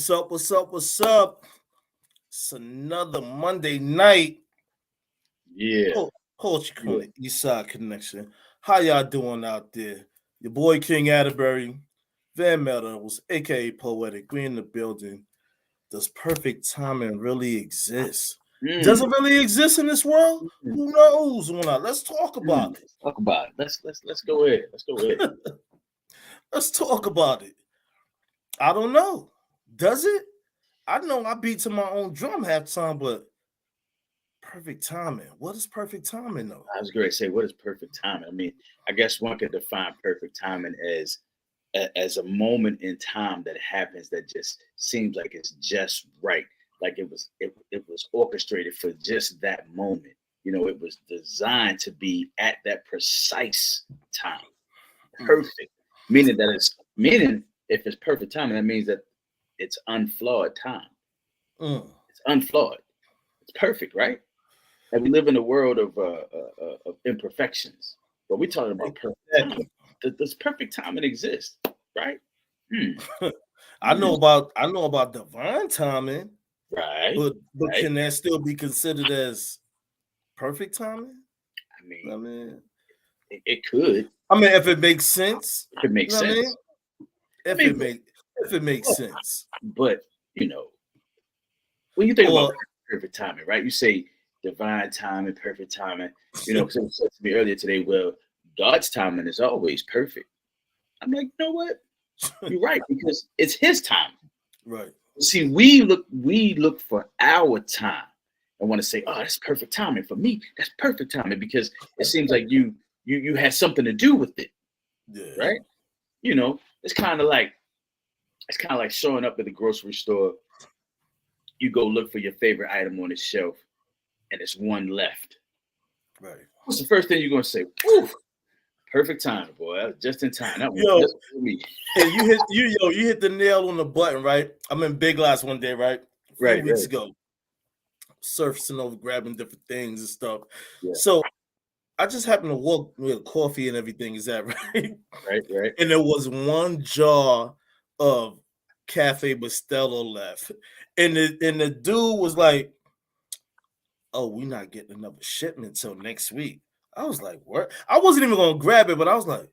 What's up? What's up? What's up? It's another Monday night. Yeah. Poetry on the East Side Connection. How y'all doing out there? Your boy King Atterberry, Van Meadows, aka Poetic. We in the building. Does perfect timing really exist? Does it really exist in this world? Who knows? Let's talk about it. Let's talk about it. Let's go ahead. Let's go ahead. Let's talk about it. I don't know. Does it? I know I beat to my own drum half time, but perfect timing. What is perfect timing, though? I was going to say, what is perfect timing? I mean, I guess one could define perfect timing as a moment in time that happens that just seems like it's just right. Like it was orchestrated for just that moment. You know, it was designed to be at that precise time. Perfect. Meaning if it's perfect timing, that means that it's unflawed time. It's unflawed. It's perfect, right? And we live in a world of imperfections, but we're talking about perfect timing. Does perfect timing exist, right? I know about divine timing, right? But right. Can that still be considered as perfect timing? I mean, it could. I mean, if it makes sense. If it makes sense. I mean? If it makes sense. But you know, when you think about perfect timing, right? You say divine timing, perfect timing. You know, because it said to me earlier today, well, God's timing is always perfect. I'm like, you know what? You're right, because it's His time. Right. See, we look for our time and want to say, oh, that's perfect timing for me. That's perfect timing because it seems like you had something to do with it. Yeah. Right? You know, it's kind of like showing up at the grocery store. You go look for your favorite item on the shelf, and there's one left. Right. What's the first thing you're gonna say? Ooh, perfect timing, boy. That was just in time. That was just for me. Hey, you hit the nail on the button, right? I'm in Big Lots one day, right? A few weeks ago. Surfacing over, grabbing different things and stuff. Yeah. So I just happened to walk with coffee and everything. Is that right? Right. And there was one jar of Cafe Bustelo left, and the dude was like, "Oh, we're not getting another shipment till next week." I was like, "What?" I wasn't even gonna grab it, but I was like,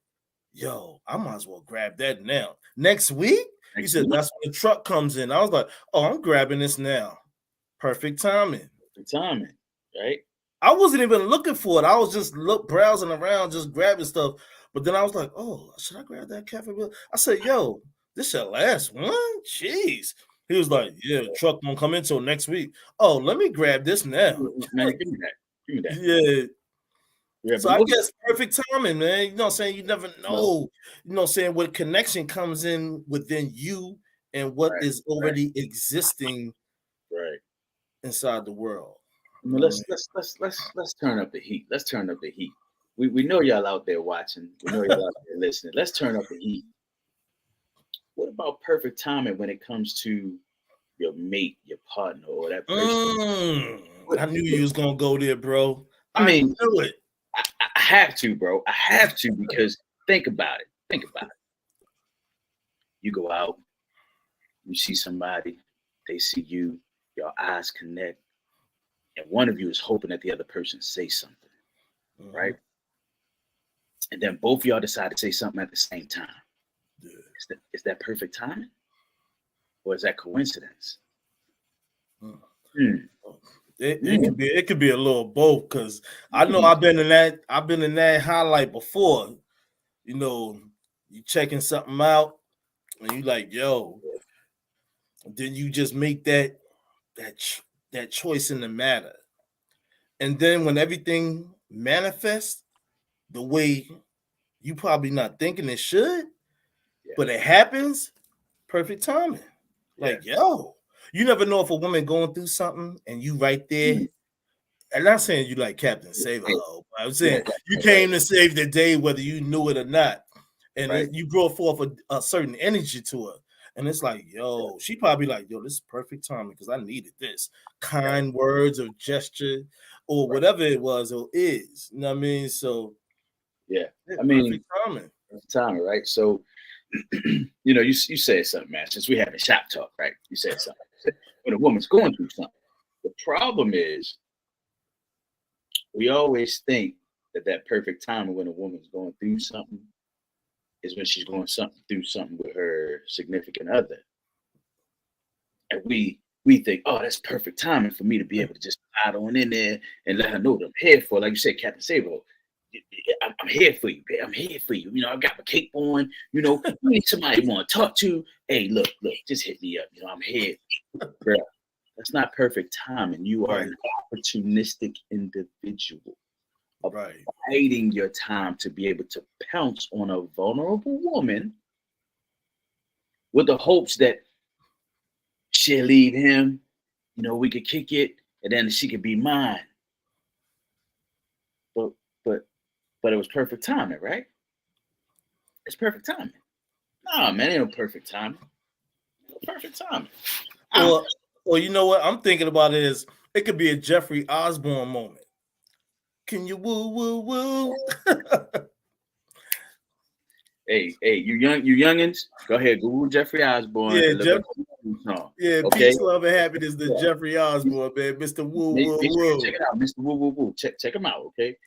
"Yo, I might as well grab that now." Next week? He said that's when the truck comes in. I was like, "Oh, I'm grabbing this now." Perfect timing. Perfect timing, right? I wasn't even looking for it. I was just browsing around, just grabbing stuff. But then I was like, "Oh, should I grab that cafe?" I said, "Yo, this your last one? Jeez." He was like, "Yeah, the truck won't come in till next week." Oh, let me grab this now. Man, give me that. Yeah. So I guess perfect timing, man. You know what I'm saying? You never know. You know what I'm saying? What connection comes in within you and what is already existing inside the world. I mean, let's turn up the heat. Let's turn up the heat. We know y'all out there watching. We know y'all out there listening. Let's turn up the heat. What about perfect timing when it comes to your mate, your partner, or that person? I knew you was gonna go there, bro. I mean, knew it. I have to, bro. I have to because think about it. You go out, you see somebody, they see you, your eyes connect, and one of you is hoping that the other person say something, right? And then both of y'all decide to say something at the same time. Yeah. Is that perfect timing? Or is that coincidence? It could be a little both, because I know I've been in that highlight before. You know, you checking something out and you like, yo, Then you just make that choice in the matter. And then when everything manifests the way you probably not thinking it should, Yeah. but it happens, perfect timing. Like, Yeah. yo, you never know if a woman going through something and you right there. Mm. I'm not saying you like Captain Save a Yeah. Hoe, but I'm Yeah. saying you Right. came to save the day whether you knew it or not. And Right. you brought forth a certain energy to her. And it's like, yo, she probably like, yo, this is perfect timing because I needed this. Right. Kind words or gesture or Right. whatever it was or is. You know what I mean? So Yeah. yeah, I mean, perfect timing. timing, right? So, you said something, man. Since we having shop talk, right? You said something. When a woman's going through something, the problem is we always think that perfect timing when a woman's going through something is when she's going through something with her significant other, and we think, oh, that's perfect timing for me to be able to just slide on in there and let her know that I'm here for, like you said, Captain Sabo. I'm here for you, babe. I'm here for you. I got my cape on. You need somebody you want to talk to. Hey, look, just hit me up. I'm here, bro. That's not perfect timing. You are Right. an opportunistic individual, Right. biding your time to be able to pounce on a vulnerable woman with the hopes that she'll leave him. We could kick it, and then she could be mine. But but but it was perfect timing, right? It's perfect timing. Nah, man, ain't no perfect timing. No perfect timing. I'm Or you know what I'm thinking about is it could be a Jeffrey Osborne moment. Can you woo woo woo? hey, you youngins, go ahead, Google Jeffrey Osborne Yeah, and look up the song. yeah, Okay? peace, love, and happiness to Yeah. Jeffrey Osborne, man, Mr. Woo Make Woo sure you check Woo. it out, Mr. Woo Woo Woo. Check him out, okay?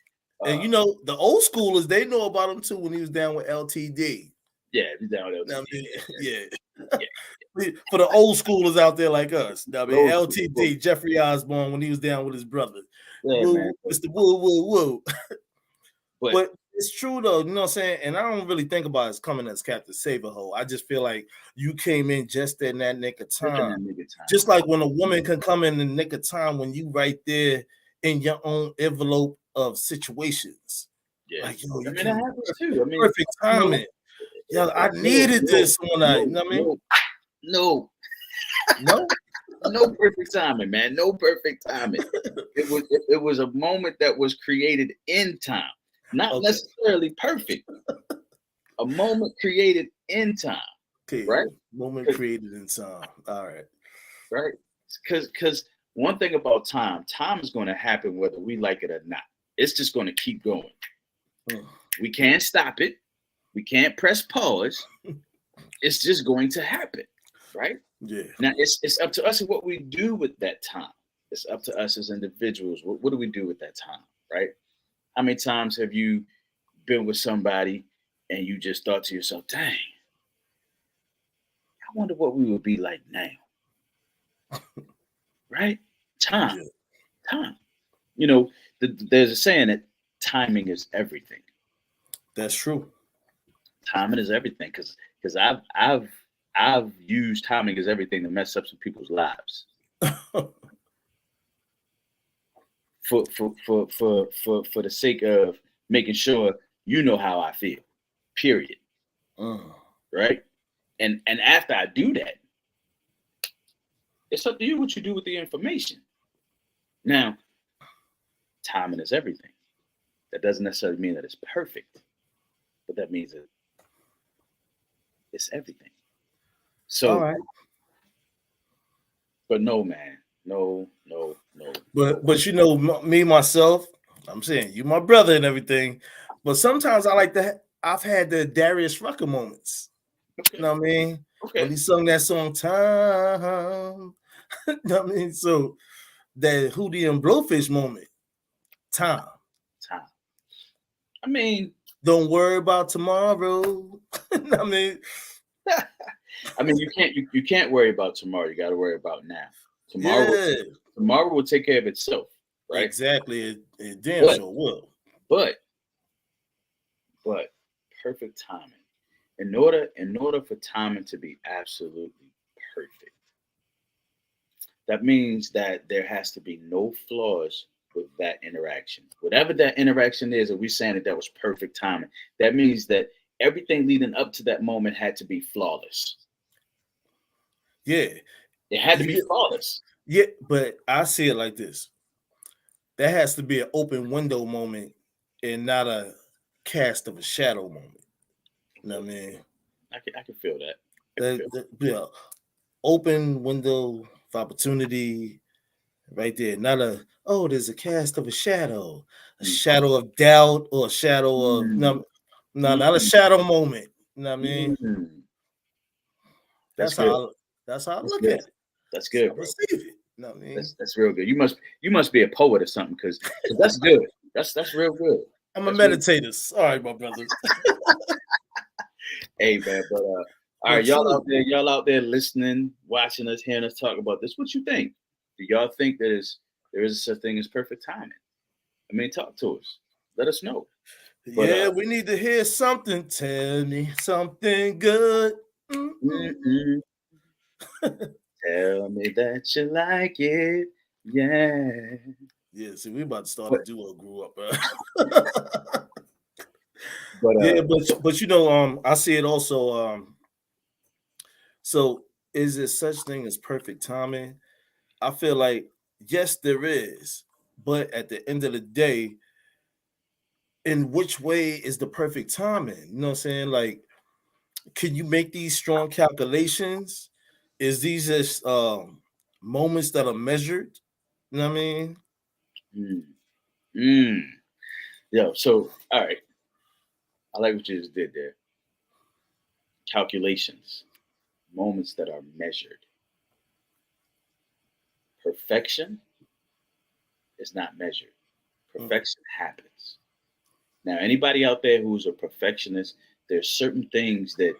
And the old schoolers, they know about him too when he was down with LTD. Yeah, he's down with I LTD. mean, yeah. Yeah. For the old schoolers out there like us, I mean, Old school, bro. LTD, Jeffrey Osborne when he was down with his brother. Yeah, Woo, man. Mr. Woo Woo Woo. But But it's true though, you know what I'm saying? And I don't really think about it as coming as Captain Saberho. I just feel like you came in just in that nick of just in that time. nigga time. Just like when a woman can come in the nick of time when you right there in your own envelope of situations. Yeah. Like, yo, I you mean, that came happens too. I mean, perfect you know, timing. Yeah, I no, needed no, this one night. You know what I mean? no, No? no perfect timing, man. No perfect timing. It was a moment that was created in time, not Okay. necessarily perfect. A moment created in time, Okay. right? Moment created in time. All right. Right? Because one thing about time is going to happen whether we like it or not. It's just going to keep going. We can't stop it. We can't press pause. It's just going to happen, right? Yeah. Now it's up to us and what we do with that time. It's up to us as individuals. What do we do with that time, right? How many times have you been with somebody and you just thought to yourself, dang, I wonder what we would be like now, right? Time, Yeah. time. There's a saying that timing is everything. That's true. Timing is everything because I've used timing as everything to mess up some people's lives for the sake of making sure you know how I feel. Period. Right? And after I do that, it's up to you what you do with the information. Now, timing is everything. That doesn't necessarily mean that it's perfect, but that means that it's everything. All So, right. but no, man, no. But me myself, I'm saying you my brother and everything. But sometimes I like to. I've had the Darius Rucker moments. Okay. You know what I mean? Okay. When he sung that song "Time," you know what I mean. So that Hootie and Blowfish moment, time. I mean, don't worry about tomorrow. I mean, you can't worry about tomorrow. You got to worry about now. Tomorrow will take care of itself, right? Exactly. It damn sure will. But perfect timing. In order for timing to be absolutely perfect, that means that there has to be no flaws with that interaction. Whatever that interaction is, are we saying that was perfect timing? That means that everything leading up to that moment had to be flawless. Yeah. It had to be Yeah, flawless. yeah, but I see it like this. That has to be an open window moment and not a cast of a shadow moment. You know what I mean? I can feel that. I can feel That be a open window of opportunity right there. Not a, oh, there's a cast of a that. shadow of doubt, or a shadow of, Mm, no, no, not a mm, shadow moment. You know what I mean? mm. That's That's good. how that's how I That's look good. at it. That's That's how good, I bro. receive it. You know what I mean? That's real good. You must be a poet or something because that's good. That's real good. I'm a That's real. meditator. Sorry, my brother. Hey man, but all right, But true. y'all out there listening, watching us, hearing us talk about this. What you think? Do y'all think there is such thing as perfect timing? I mean, talk to us. Let us know. But Yeah, we need to hear something. Tell me something good. mm-mm, tell me that you like it. Yeah. Yeah, see, we about to start a But duo. Grew up. but Yeah, but you know, I see it also. So is there such thing as perfect timing? I feel like yes, there is, but at the end of the day, in which way is the perfect timing? You know what I'm saying? Like, can you make these strong calculations? Is these just moments that are measured? You know what I mean? mm, mm. Yo, so all right. I like what you just did there. Calculations, moments that are measured. Perfection is not measured. Mm, Perfection happens. Now, anybody out there who's a perfectionist, there's certain things that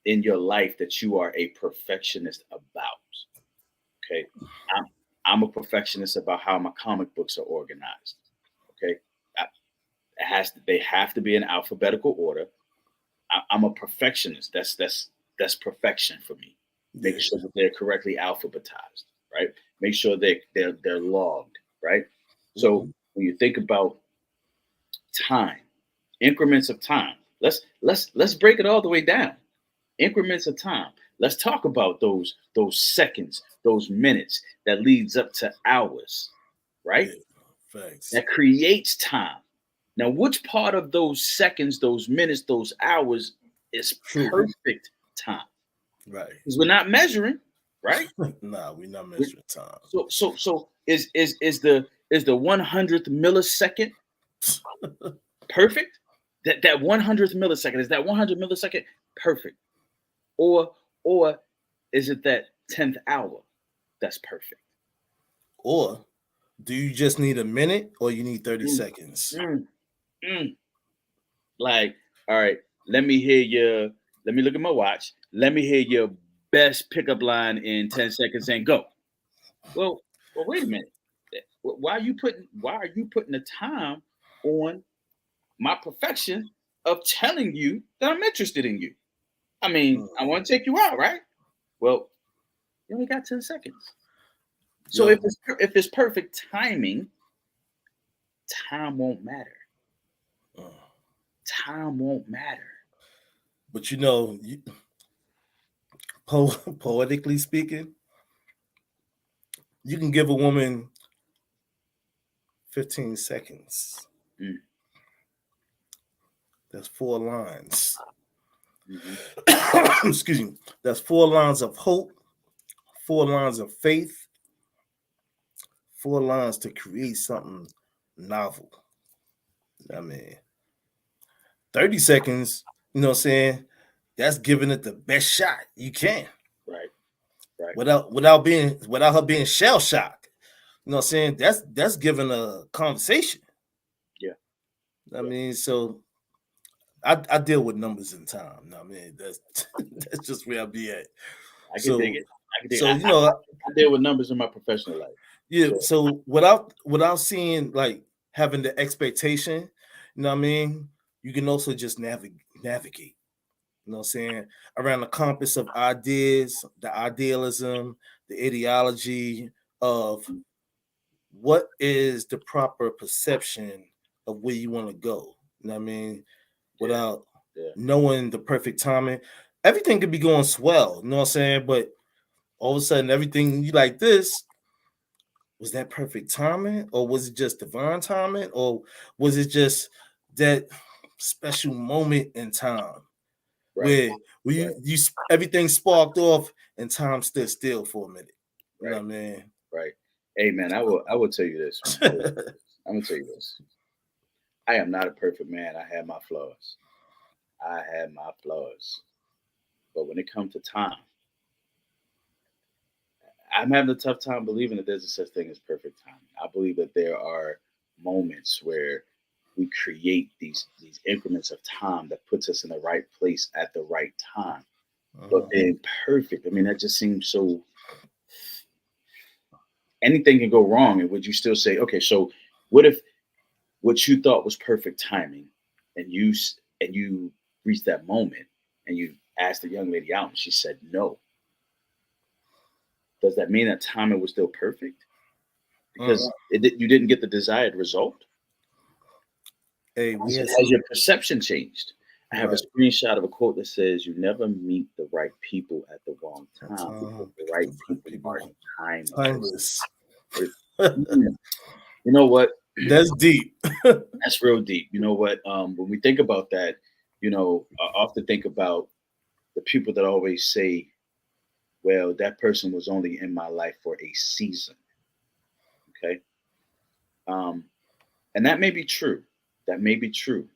in your life that you are a perfectionist about. Okay. I'm, I'm a perfectionist about how my comic books are organized. Okay. I, they have to be in alphabetical order. I'm a perfectionist. That's perfection for me. Make yeah. sure that they're correctly alphabetized, right? Make sure they're logged, right? So Mhm. when you think about time, increments of time, let's break it all the way down. Increments of time. Let's talk about those seconds, those minutes that leads up to hours, right? Yeah. Facts. That creates time. Now, which part of those seconds, those minutes, those hours is True. perfect time? Right. Because we're not measuring, right? Nah, we're not We- measuring time. So is the 100th millisecond perfect? That 100th millisecond, is that 100 millisecond perfect, or or is it that 10th hour that's perfect? Or do you just need a minute or you need 30 Mm, seconds? mm, mm. Like, all right, let me hear your. Let me look at my watch. Let me hear your best pickup line in 10 seconds and go. Well, well, wait a minute. Why are you putting the time on my perfection of telling you that I'm interested in you? I mean, I Mm. want to take you out, right? Well, you only got 10 seconds. So if Yo, it's perfect timing, time won't matter. uh, Time won't matter. but you know, poetically speaking, you can give a woman 15 seconds. Mm, That's 4 lines. mhm, Excuse me. That's 4 lines of hope, 4 lines of faith, 4 lines to create something novel. I mean, 30 seconds, you know what I'm saying? That's giving it the best shot you can right, right. without her being shell shocked. You know what I'm saying? That's giving a conversation. Yeah, I yeah. mean, so I deal with numbers in time. I mean, that's that's just where I be at. I can dig So it. I can dig it. so you know, I deal with numbers in my professional life. yeah, So so without seeing like having the expectation, you know what I mean, you can also just navigate, you know what I'm saying, around the compass of ideas, the idealism, the ideology, of what is the proper perception of where you want to go. You know what I mean? Without knowing the perfect timing. Everything could be going swell, you know what I'm saying? But all of a sudden, everything you like this, was that perfect timing? Or was it just divine timing? Or was it just that special moment in time where you everything sparked off and time stood still for a minute? You know what I mean? Right. Hey man, I will tell you this. I'm gonna tell you this. I am not a perfect man. I have my flaws. I have my flaws. But when it comes to time, I'm having a tough time believing that there's a such thing as perfect time. I believe that there are moments where we create these increments of time that puts us in the right place at the right time. But being perfect, I mean, that just seems so. Anything can go wrong, and would you still say, okay, so what if what you thought was perfect timing, and you reached that moment, and you asked the young lady out, and she said no? Does that mean that timing was still perfect because you didn't get the desired result? Hey, Has your perception changed? I have a screenshot of a quote that says, "You never meet the right people at the wrong time because the right people are timeless." You know what? That's deep. That's real deep. You know what? When we think about that, I often think about the people that always say, "Well, that person was only in my life for a season." Okay, and that may be true. That may be true.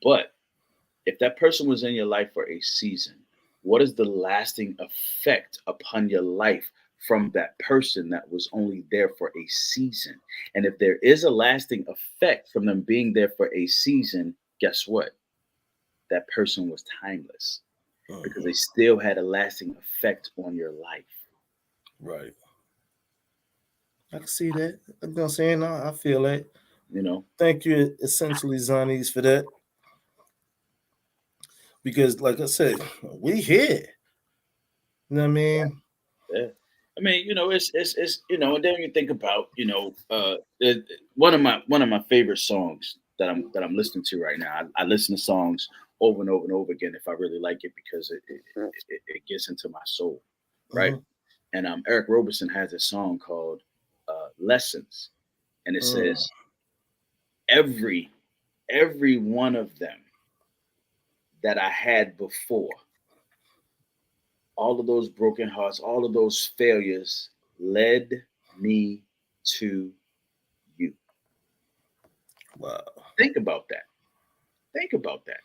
But if that person was in your life for a season, what is the lasting effect upon your life from that person that was only there for a season? And if there is a lasting effect from them being there for a season, guess what? That person was timeless because they still had a lasting effect on your life. Right. I can see that. You know what I'm saying? I feel that. Thank you, essentially, Zanies, for that. Because, like I said, we here. You know what I mean? Yeah. I mean, it's and then you think about, one of my favorite songs that I'm listening to right now. I listen to songs over and over and over again if I really like it because it gets into my soul, right? And Eric Roberson has a song called "Lessons," and it says every one of them that I had before, all of those broken hearts, all of those failures led me to you. Wow. Think about that. Think about that.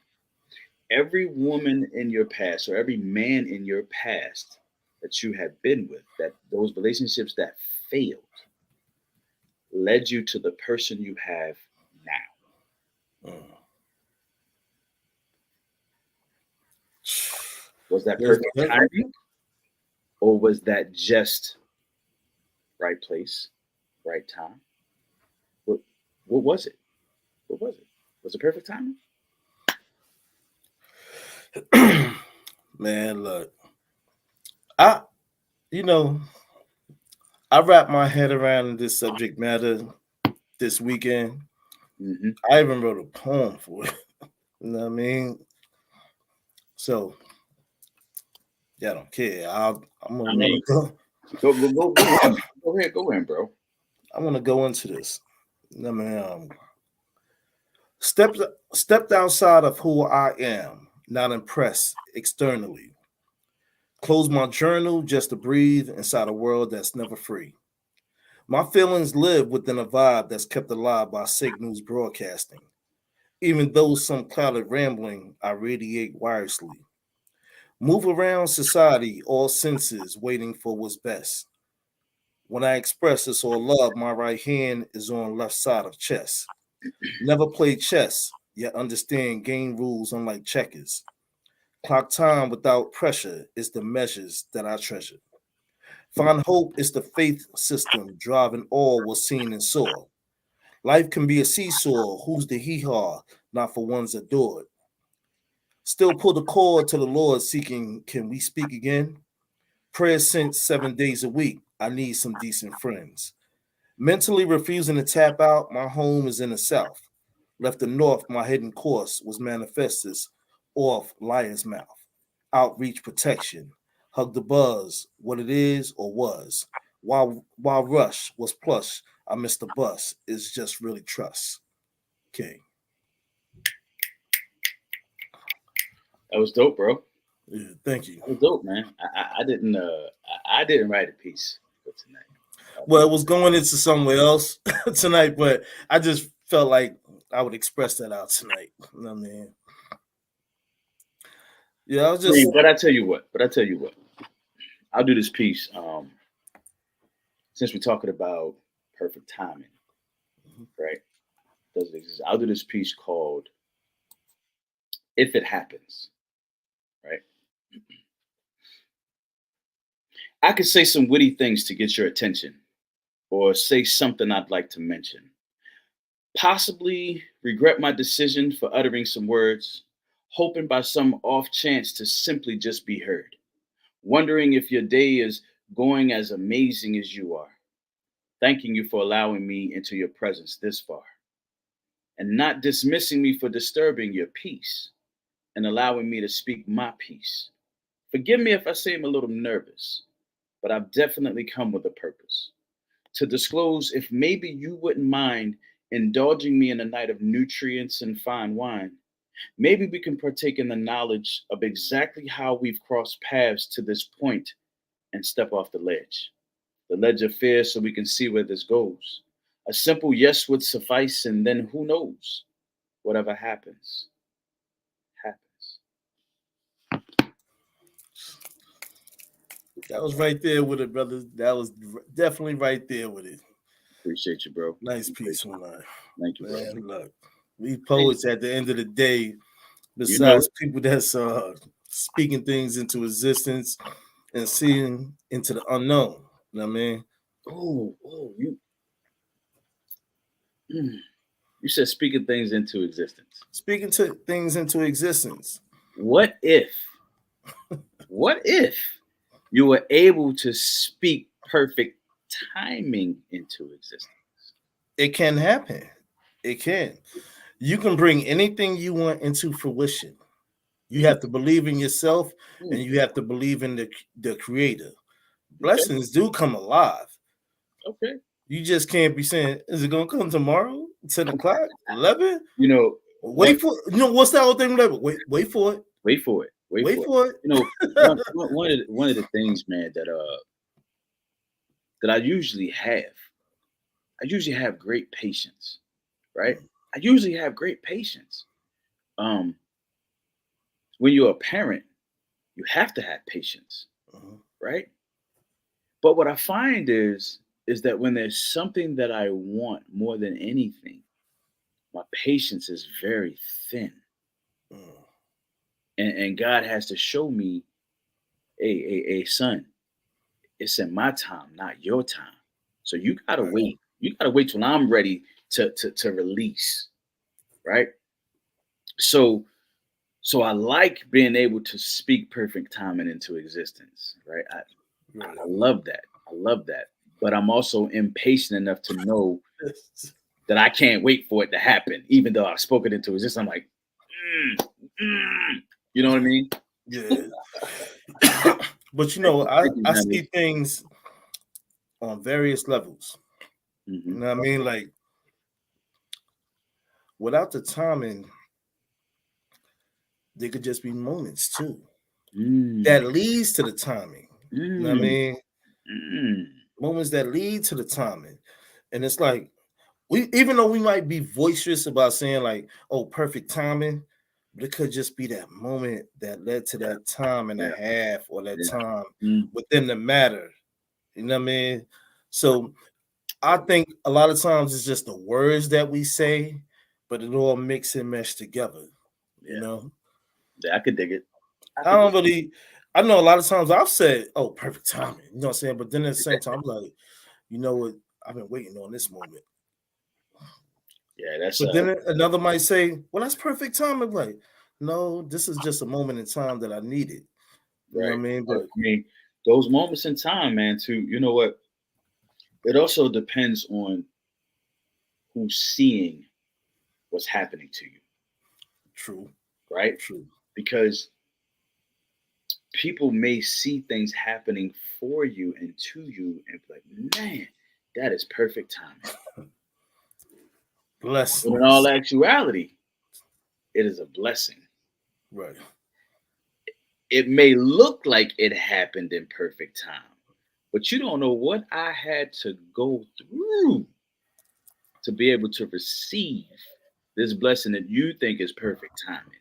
Every woman in your past or every man in your past that you have been with, that those relationships that failed, led you to the person you have now. Was that perfect timing? Or was that just right place, right time? What was it? What was it? Was it perfect timing? Man, look. I I wrapped my head around this subject matter this weekend. I even wrote a poem for it. You know what I mean? So, yeah, I don't care. I'm gonna go ahead, go in, bro. I'm gonna go into this. I mean, stepped outside of who I am, not impressed externally. Close my journal just to breathe inside a world that's never free. My feelings live within a vibe that's kept alive by signals broadcasting. Even though some clouded rambling, I radiate wirelessly. Move around society, all senses waiting for what's best. When I express this all love, my right hand is on left side of chess. Never played chess, yet understand game rules unlike checkers. Clock time without pressure is the measures that I treasure. Find hope is the faith system driving all was seen and saw. Life can be a seesaw, who's the hee-haw, not for one's adored. Still pull the cord to the Lord seeking, can we speak again? Prayer sent 7 days a week, I need some decent friends. Mentally refusing to tap out, my home is in the south. Left the north, my hidden course was manifestus off lion's mouth. Outreach protection. Hug the buzz, what it is or was. While rush was plush, I missed the bus. It's just really trust. King. That was dope, bro. Yeah, thank you. That was dope, man. I didn't write a piece for tonight. Well, it was going into somewhere else tonight, but I just felt like I would express that out tonight. You know what I mean? Yeah, I was just. But I tell you what. I'll do this piece. Since we're talking about perfect timing, right? Does it exist? I'll do this piece called "If It Happens." Right? I could say some witty things to get your attention, or say something I'd like to mention. Possibly regret my decision for uttering some words, hoping by some off chance to simply just be heard. Wondering if your day is going as amazing as you are. Thanking you for allowing me into your presence this far, and not dismissing me for disturbing your peace and allowing me to speak my piece. Forgive me if I seem a little nervous, but I've definitely come with a purpose to disclose if maybe you wouldn't mind indulging me in a night of nutrients and fine wine. Maybe we can partake in the knowledge of exactly how we've crossed paths to this point and step off the ledge of fear, so we can see where this goes. A simple yes would suffice, and then who knows? Whatever happens, happens. That was right there with it, brother. That was definitely right there with it. Appreciate you, bro. Nice piece on that. Thank you, bro. Man, look, we poets at the end of the day, You know besides people that's speaking things into existence and seeing into the unknown. You know what I mean? You said speaking things into existence. Speaking to things into existence. What if you were able to speak perfect timing into existence? It can happen. It can. You can bring anything you want into fruition. You have to believe in yourself and you have to believe in the creator. Blessings do come alive. Okay. You just can't be saying, is it gonna come tomorrow? 10 o'clock? 11? You know, wait for you know what's that whole thing? Wait for it. Wait for it. Wait for it. You know, one of the things, man, that I usually have great patience, right? I usually have great patience. When you're a parent, you have to have patience, right? But what I find is that when there's something that I want more than anything, my patience is very thin. And God has to show me, hey, son, it's in my time, not your time. So you gotta wait. You gotta wait till I'm ready to release, right? So I like being able to speak perfect timing into existence, right? I love that. But I'm also impatient enough to know that I can't wait for it to happen, even though I've spoken into existence. I'm like, you know what I mean? Yeah. But you know, I see things on various levels. You know what I mean? Like, without the timing, there could just be moments too that leads to the timing. You know what I mean? Moments that lead to the timing. And it's like, even though we might be boisterous about saying like, oh, perfect timing, but it could just be that moment that led to that time and a half or that time within the matter. You know what I mean? So I think a lot of times it's just the words that we say, but it all mix and mesh together. You know? Yeah, I could dig it. I know a lot of times I've said, oh, perfect timing. You know what I'm saying? But then at the same time, I'm like, you know what? I've been waiting on this moment. Yeah, that's. But then another might say, well, that's perfect timing. Like, no, this is just a moment in time that I needed. You know what I mean? But those moments in time, man, you know what? it also depends on who's seeing what's happening to you, True. right? True. Because people may see things happening for you and to you and be like, man, that is perfect timing. But in all Blessings. actuality, it is a blessing. Right. It may look like it happened in perfect time, but you don't know what I had to go through to be able to receive this blessing that you think is perfect timing.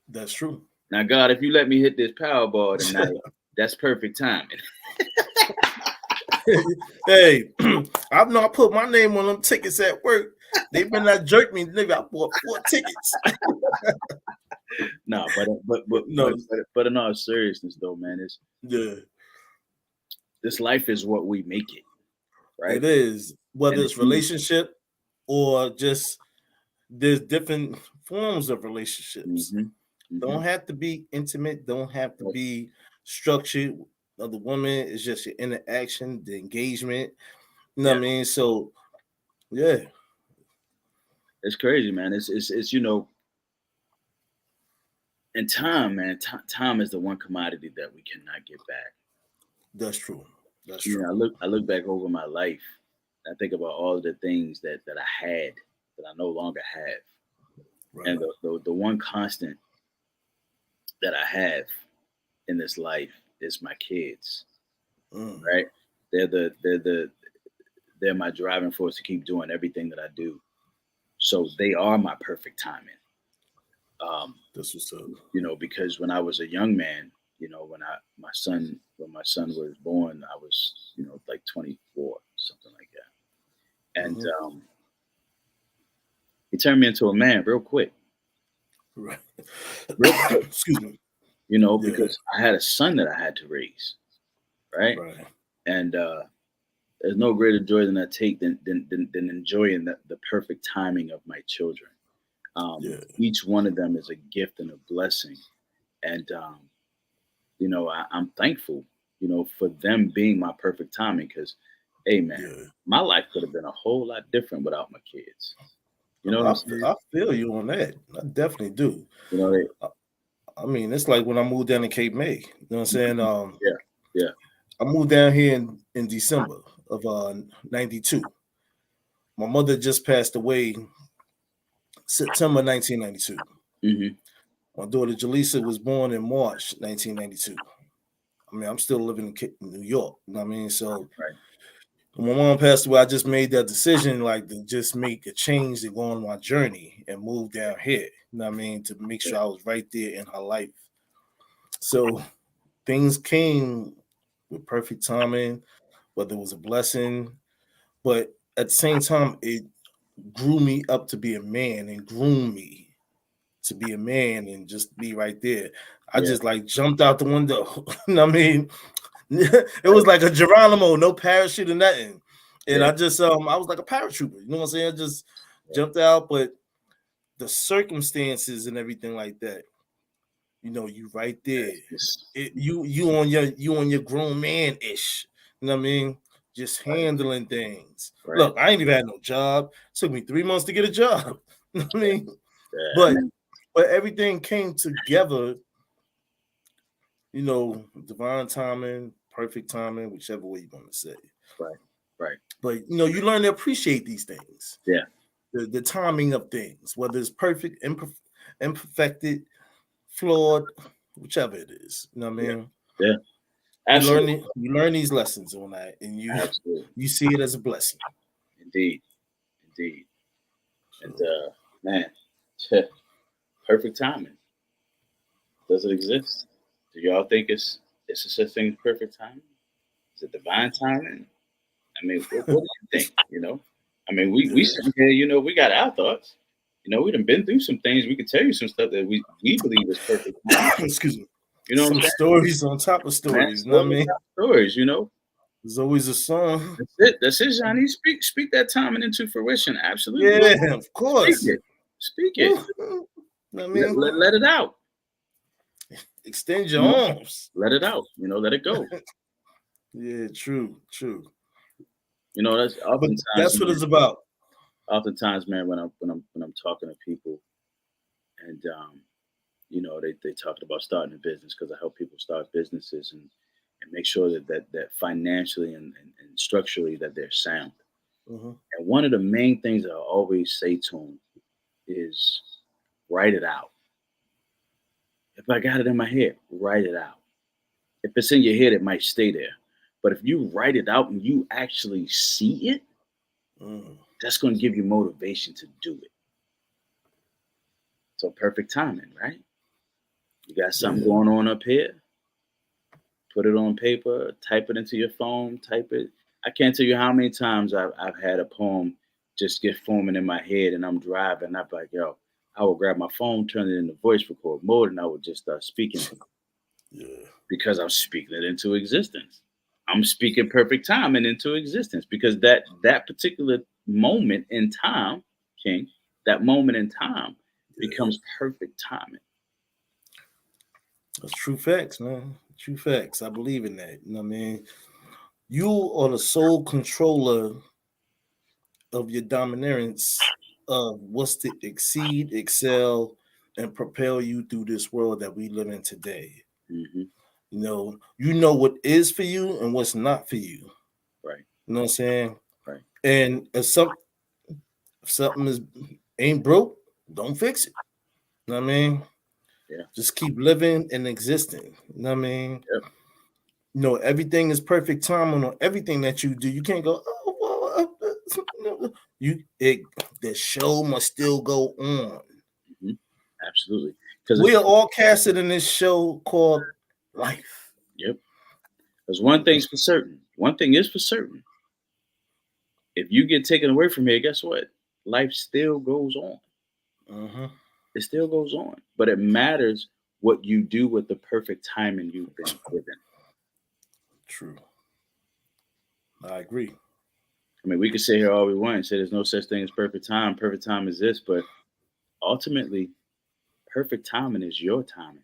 That's true. Now, God, if you let me hit this Powerball tonight, that's perfect timing. Hey, I put my name on them tickets at work. They better not jerk me, nigga. I bought 4 tickets. No, No, but in all seriousness, though, man, it's yeah, this life is what we make it, right? it is. Whether And it's relationship or just there's different forms of relationships. mm-hmm, mm-hmm, Don't have to be intimate. Don't have to be structured. The woman is just your interaction, the engagement. You know yeah, what I mean? So yeah, it's crazy, man. It's and time, man. Time is the one commodity that we cannot get back. that's true. That's You true. know, I look back over my life. I think about all of the things that I had that I no longer have, Right. and the one constant that I have in this life is my kids. Mm, Right? They're they're my driving force to keep doing everything that I do. So they are my perfect timing. Um, that's what's up. you know, because when I was a young man, you know, when my son was born, I was, you know, like 24, something like that. And Mm-hmm. he turned me into a man real quick, Right. real quick, Excuse me. you know, Yeah. because I had a son that I had to raise, right? Right. And there's no greater joy than I take than enjoying the perfect timing of my children. Yeah. Each one of them is a gift and a blessing, and you know, I'm thankful, you know, for them being my perfect timing. Because, hey, man, Yeah. my life could have been a whole lot different without my kids. You know Oh, what I'm saying? I feel you on that. I definitely do. You know, they, I mean, it's like when I moved down to Cape May. You know what I'm saying? yeah, yeah, I moved down here in December of '92. My mother just passed away September 1992. hmm My daughter Jaleesa was born in March 1992. I mean, I'm still living in New York. You know what I mean? So right, when my mom passed away, I just made that decision, like to just make a change to go on my journey and move down here. You know what I mean? To make yeah, sure I was right there in her life. So things came with perfect timing, whether it was a blessing, but at the same time, it grew me up to be a man and groomed me to be a man and just be right there. I yeah, just like jumped out the window. You know what I mean? It right, was like a Geronimo, no parachute or nothing. And yeah, I just I was like a paratrooper. You know what I'm saying? I just yeah, jumped out, but the circumstances and everything like that, you know, you right there. it's, You on your grown man ish. You know what I mean? Just right, handling things. right. Look, I ain't even had no job. It took me 3 months to get a job. You know what I mean? Yeah, I But mean, everything came together, you know, divine timing, perfect timing, whichever way you want to say. right, right. But you know, you learn to appreciate these things, Yeah, the timing of things, whether it's perfect, imperfected, flawed, whichever it is. You know what I yeah, mean? yeah. Absolutely, You learn these lessons on that, and absolutely, you see it as a blessing. indeed, indeed. And So man, perfect timing. Does it exist? Do y'all think it's a such thing as perfect timing? Is it divine timing? I mean, what do you think? You know, I mean, we yeah. sitting here, you know, we got our thoughts. You know, we done been through some things. We can tell you some stuff that we believe is perfect timing. Excuse me. You know what I'm Some saying? stories on top of Man, stories. You know what I stories, mean? stories. You know, There's always a song. that's it. That's it, Johnny. Speak that timing into fruition. Absolutely. Yeah, of Speak course. it. Speak it. Woo. You know what I mean? Let it out. Extend You your know, arms. let it out. You know, let it go. Yeah, true, true. You know, that's But oftentimes, that's what man. it's about. Oftentimes, man, when I'm talking to people, and you know, they talked about starting a business because I help people start businesses and make sure that financially and structurally that they're sound. Hmm. And one of the main things I always say to them is write it out. If I got it in my head, write it out. If it's in your head, it might stay there. But if you write it out and you actually see it, Mm. that's going to give you motivation to do it. So perfect timing, right? You got something Yeah. going on up here, put it on paper, type it into your phone, type it. I can't tell you how many times I've had a poem just get forming in my head and I'm driving. I'm like, yo, I will grab my phone, turn it into voice record mode, and I would just start speaking it Yeah. because I'm speaking it into existence. I'm speaking perfect timing into existence because that particular moment in time, King, that moment in time Yeah. becomes perfect timing. That's true facts, man. True facts. I believe in that. You know what I mean? You are the sole controller of your dominance of what's to exceed, excel, and propel you through this world that we live in today. Hmm. You know what is for you and what's not for you. Right, You know what I'm saying? right. And if something is ain't broke, don't fix it. You know what I mean? Yeah. Just keep living and existing. You know what I mean? Yep. Everything is perfect timing on everything that you do. You can't go, oh, well, the show must still go on. Hmm. Absolutely. Because We are all casted in this show called life. yep. Because one thing's for certain. One thing is for certain. If you get taken away from here, guess what? Life still goes on. Uh-huh. It still goes on. But it matters what you do with the perfect timing you've been given. True. I agree. I mean, we could sit here all we want and say there's no such thing as perfect time. Perfect time is this, but ultimately, perfect timing is your timing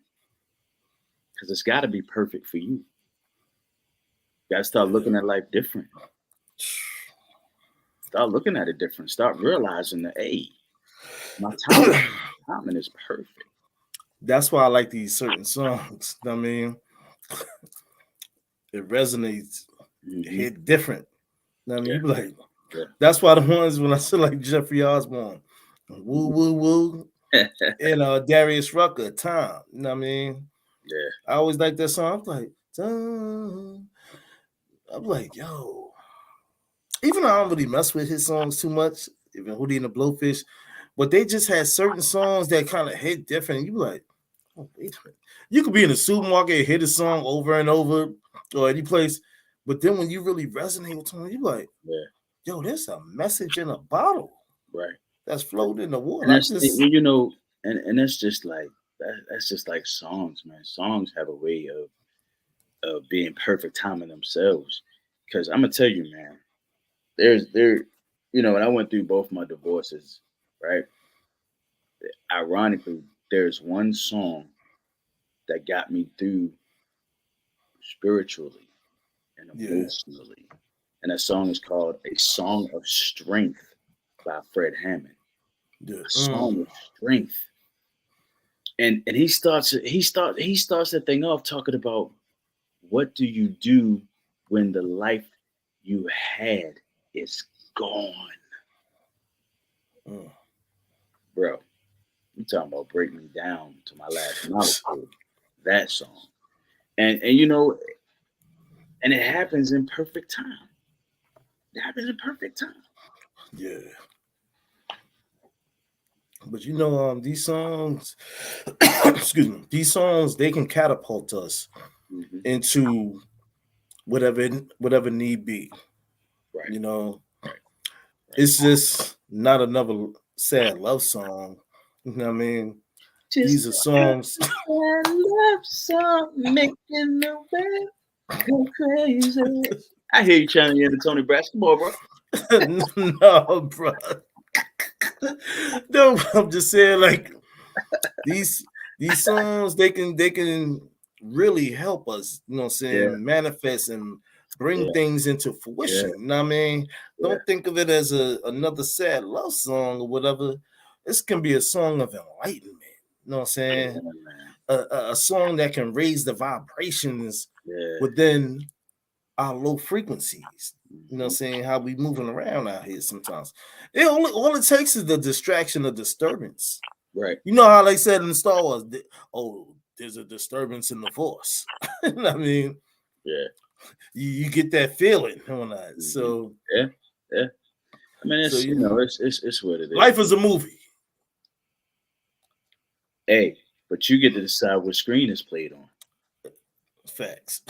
because it's got to be perfect for you. You got to start Yeah. looking at life different. Start looking at it different. Start realizing that, hey, my timing is perfect. That's why I like these certain songs. I mean, it resonates, it Hmm. hit different. I mean, Yeah, you be like, yeah. that's why the ones when I say like Jeffrey Osborne, woo woo woo, and Darius Rucker, Tom. You know what I mean? Yeah, I always like that song. I'm like, yo, even though I don't really mess with his songs too much, even Hootie and the Blowfish, but they just had certain songs that kind of hit different. You be like, oh, wait a minute. You could be in the supermarket and hit a song over and over or any place, but then when you really resonate with someone, you be like, yeah, yo, there's a message in a bottle right. that's floating in the water. And I that's just, you know, and that's just like that's just like songs, man. Songs have a way of being perfect timing themselves. Because I'm gonna tell you, man, you know, when I went through both my divorces, right? Ironically, there's one song that got me through spiritually and yeah, emotionally, and that song is called "A Song of Strength" by Fred Hammond. yeah, A song of strength. And he starts that thing off talking about what do you do when the life you had is gone, mm. bro. You talking about break me down to my last molecule? That song, and you know, and it happens in perfect time. It happens in perfect time. Yeah. But these songs, excuse me, these songs they can catapult us Hmm. into whatever need be. Right, You know, right, right. it's just not another sad love song. You know what I mean? Just These are songs. a love song making the world go crazy. I hear you chanting into Tony Brass. Come on, bro. No, bro. No, I'm just saying, like these these songs, they can really help us. You know what I'm Yeah, saying? Manifest and bring Yeah. things into Yeah. fruition. You know what I mean? Yeah. Don't think of it as another sad love song or whatever. This can be a song of enlightenment. You know what I'm saying? Yeah, man. A song that can raise the vibrations Yeah. within our low frequencies. You know what I'm Mhm. saying? How we moving around out here sometimes. All it takes is the distraction of disturbance. Right. You know how they said in Star Wars, oh, there's a disturbance in the force. I mean, Yeah. you get that feeling on that. Mhm. So Yeah. Yeah. I mean, so it's, you know, it's what it is. life is a movie. Hey, but you get to decide what screen is played on. Facts.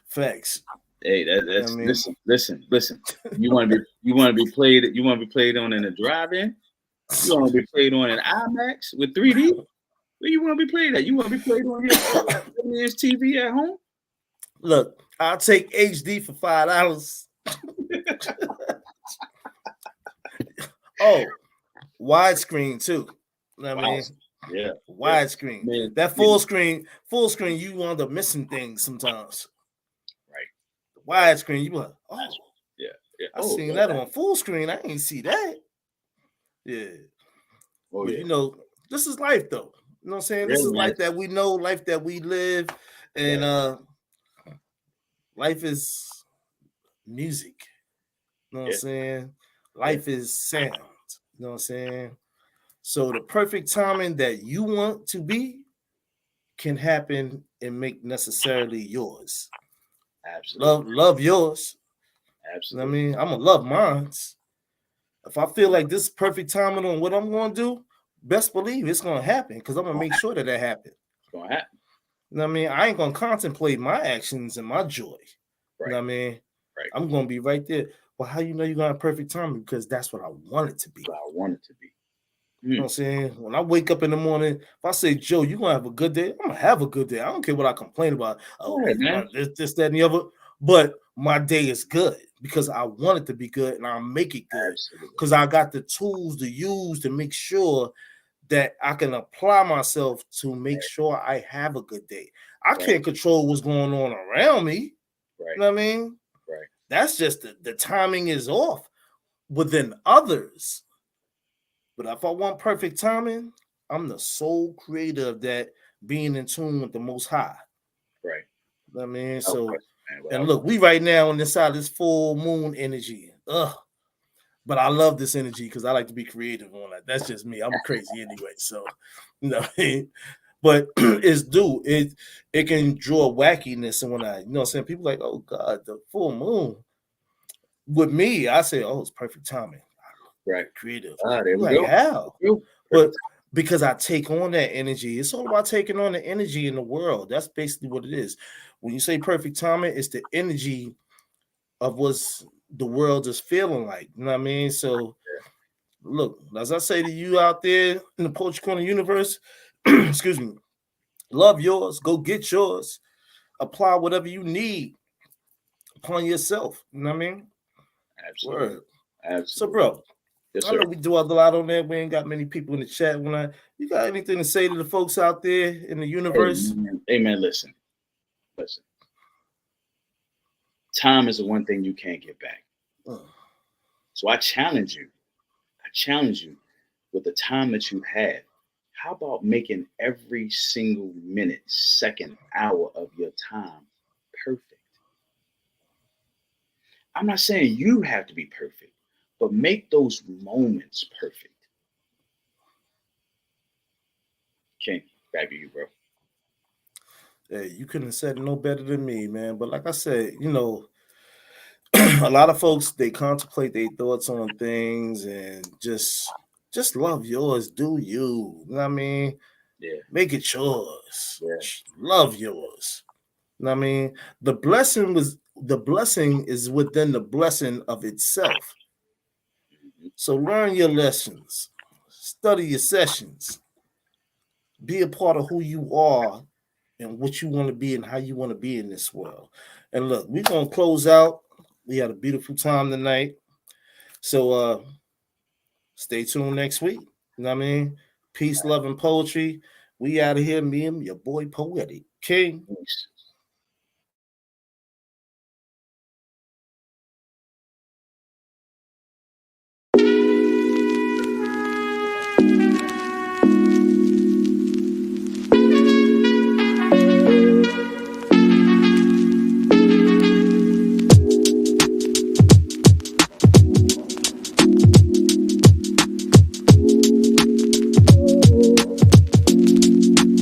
Facts. Hey, I that's mean, listen. You want to be played on in a drive-in. You want to be played on an IMAX with 3D. Where you want to be played at? You want to be played on your TV at home? look, I'll take HD for $5. Oh, widescreen too. You know what I Wow. mean? Yeah. Yeah. Widescreen. Man. That Yeah. full screen, you end up missing things sometimes. Right. Widescreen, you be like, That's, oh, yeah. Yeah. I Oh. seen Yeah. that on full screen. I ain't see that. Yeah. Oh But yeah. you know, this is life though. You know what I'm saying? This Yeah, is man. life that we know, life that we live, and Right. life is music. You know what I'm Yeah. saying? Yeah. Life is sound. You know what I'm saying? So the perfect timing that you want to be can happen and make necessarily yours. Absolutely. Love yours. You know what I Absolutely. mean? I'm gonna love mine. If I feel like this is perfect timing on what I'm gonna do, best believe it's gonna happen because I'm gonna make sure that that happens. It's gonna happen. You know what I mean? I ain't gonna contemplate my actions and my joy. You know Right. what I mean? Right. I'm gonna be right there. Well, how you know you're gonna have perfect timing? Because that's what I want it to be. What I want it to be. You know what I'm saying? When I wake up in the morning, if I say, Joe, you're gonna have a good day, I'm gonna have a good day. I don't care what I complain about. All Oh, right, man. this, that, and the other. But my day is good because I want it to be good and I'll make it good. Absolutely. Because I got the tools to use to make sure that I can apply myself to make sure I have a good day. I Right. can't control what's going on around me. Right. You know what I mean? Right. That's just the timing is off within others. But if I want perfect timing, I'm the sole creator of that, being in tune with the Most High. Right. You know what I mean? Without So, question, man. and Without look, we right now on this side of this full moon energy. Ugh. But I love this energy because I like to be creative on that. That's just me. I'm crazy anyway. So, you know what I mean? But it's due. It can draw wackiness and when I, you know what I'm saying? People like, oh God, the full moon. With me, I say, oh, it's perfect timing. right. Creative. There we Like, go. how? There we go. But Perfect. because I take on that energy, it's all about taking on the energy in the world. That's basically what it is. When you say perfect timing, it's the energy of what's the world is feeling like. You know what I mean? So look, as I say to you out there in the Poetry Corner universe, excuse me, love yours, go get yours, apply whatever you need upon yourself. You know what I mean? Absolutely. Word. So, Absolutely. bro, Yes, I know sir. we do a lot on there. We ain't got many people in the chat. You got anything to say to the folks out there in the universe? Hey, man, listen. Time is the one thing you can't get back. So I challenge you. With the time that you have, how about making every single minute, second, hour of your time perfect? I'm not saying you have to be perfect, but make those moments perfect. King, back to you, bro. Hey, you couldn't have said it no better than me, man. But like I said, you know, a lot of folks they contemplate their thoughts on things and just love yours, do you. You know what I mean? Yeah. Make it yours. Yeah. Love yours. You know what I mean? The blessing is within the blessing of itself. So learn your lessons, study your sessions, be a part of who you are and what you want to be and how you want to be in this world. And look, we're gonna close out. We had a beautiful time tonight. So stay tuned next week. You know what I mean? Peace, love, and poetry. We out of here. Me and your boy Poetic King. Peace.